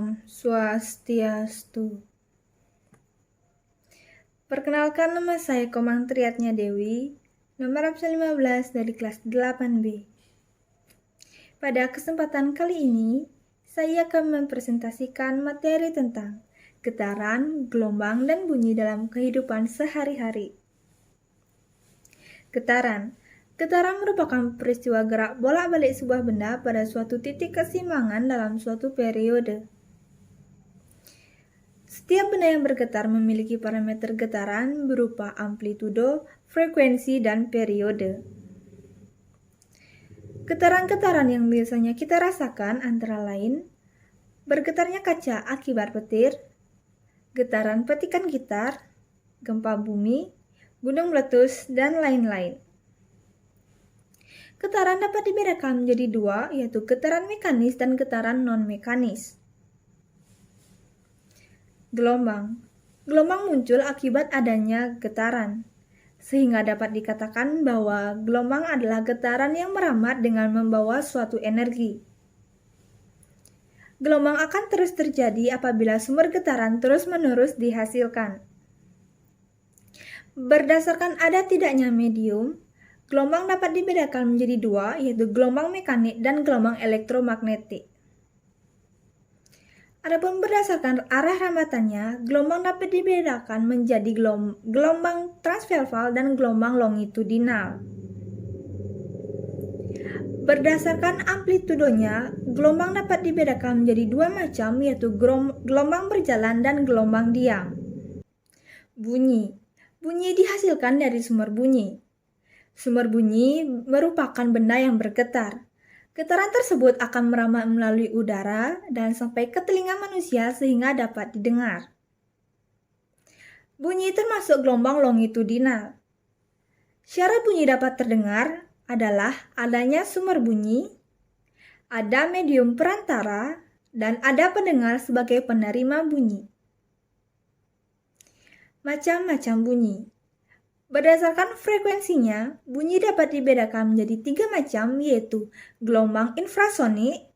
Om Swastiastu. Perkenalkan, nama saya Komang Triatnya Dewi, nomor absen 15 dari kelas 8B. Pada kesempatan kali ini, saya akan mempresentasikan materi tentang getaran, gelombang, dan bunyi dalam kehidupan sehari-hari. Getaran merupakan peristiwa gerak bolak-balik sebuah benda pada suatu titik keseimbangan dalam suatu periode. Setiap benda yang bergetar memiliki parameter getaran berupa amplitudo, frekuensi, dan periode. Getaran-getaran yang biasanya kita rasakan antara lain bergetarnya kaca akibat petir, getaran petikan gitar, gempa bumi, gunung meletus, dan lain-lain. Getaran dapat dibedakan menjadi dua, yaitu getaran mekanis dan getaran non-mekanis. Gelombang muncul akibat adanya getaran, sehingga dapat dikatakan bahwa gelombang adalah getaran yang merambat dengan membawa suatu energi. Gelombang akan terus terjadi apabila sumber getaran terus-menerus dihasilkan. Berdasarkan ada tidaknya medium, gelombang dapat dibedakan menjadi dua, yaitu gelombang mekanik dan gelombang elektromagnetik. Adapun berdasarkan arah rambatannya, gelombang dapat dibedakan menjadi gelombang transversal dan gelombang longitudinal. Berdasarkan amplitudonya, gelombang dapat dibedakan menjadi dua macam, yaitu gelombang berjalan dan gelombang diam. Bunyi dihasilkan dari sumber bunyi. Sumber bunyi merupakan benda yang bergetar. Getaran tersebut akan merambat melalui udara dan sampai ke telinga manusia sehingga dapat didengar. Bunyi termasuk gelombang longitudinal. Syarat bunyi dapat terdengar adalah adanya sumber bunyi, ada medium perantara, dan ada pendengar sebagai penerima bunyi. Macam-macam bunyi. Berdasarkan frekuensinya, bunyi dapat dibedakan menjadi tiga macam, yaitu gelombang infrasonik,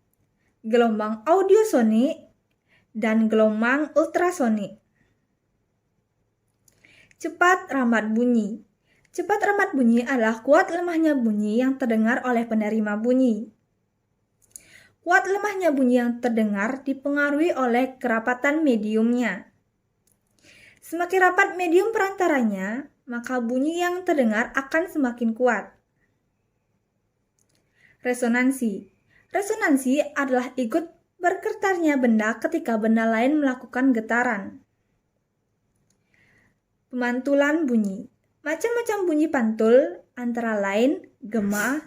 gelombang audiosonik, dan gelombang ultrasonik. Cepat rambat bunyi. Cepat rambat bunyi adalah kuat lemahnya bunyi yang terdengar oleh penerima bunyi. Kuat lemahnya bunyi yang terdengar dipengaruhi oleh kerapatan mediumnya. Semakin rapat medium perantaranya, maka bunyi yang terdengar akan semakin kuat. Resonansi adalah ikut bergetarnya benda ketika benda lain melakukan getaran. Pemantulan bunyi. Macam-macam bunyi pantul antara lain gema,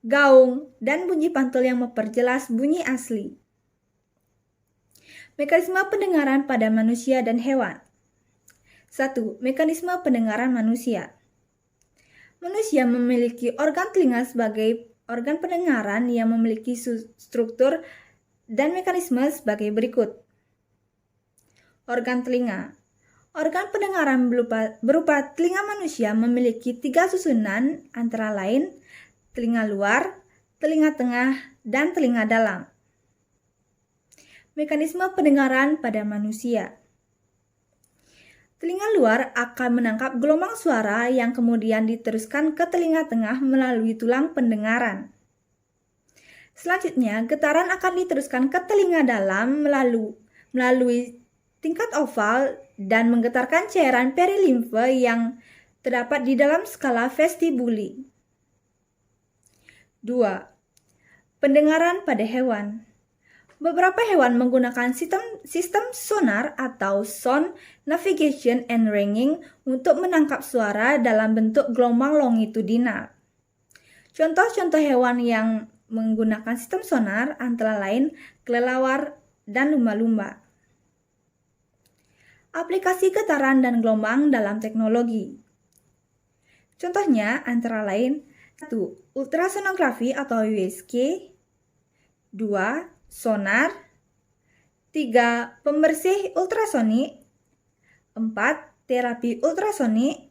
gaung, dan bunyi pantul yang memperjelas bunyi asli. Mekanisme pendengaran pada manusia dan hewan. 1. Mekanisme pendengaran manusia. Manusia memiliki organ telinga sebagai organ pendengaran yang memiliki struktur dan mekanisme sebagai berikut. Organ telinga. Organ pendengaran berupa telinga manusia memiliki 3 susunan antara lain telinga luar, telinga tengah, dan telinga dalam. Mekanisme pendengaran pada manusia. Telinga luar akan menangkap gelombang suara yang kemudian diteruskan ke telinga tengah melalui tulang pendengaran. Selanjutnya, getaran akan diteruskan ke telinga dalam melalui tingkat oval dan menggetarkan cairan perilimfe yang terdapat di dalam skala vestibuli. 2. Pendengaran pada hewan. Beberapa hewan menggunakan sistem sonar atau sound navigation and ringing untuk menangkap suara dalam bentuk gelombang longitudinal. Contoh-contoh hewan yang menggunakan sistem sonar antara lain kelelawar dan lumba-lumba. Aplikasi getaran dan gelombang dalam teknologi. Contohnya antara lain 1. Ultrasonografi atau USG. 2. Sonar. 3. Pembersih ultrasonik. 4. Terapi ultrasonik.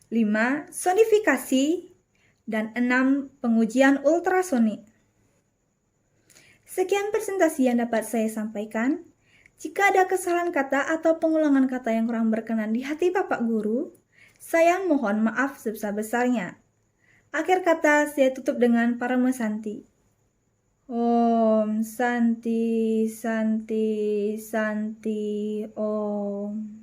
5. Sonifikasi. Dan 6. Pengujian ultrasonik. Sekian presentasi yang dapat saya sampaikan. Jika ada kesalahan kata atau pengulangan kata yang kurang berkenan di hati Bapak Guru, saya mohon maaf sebesar-besarnya. Akhir kata saya tutup dengan Parama Santi. Om Santi, Santi, Santi, Om.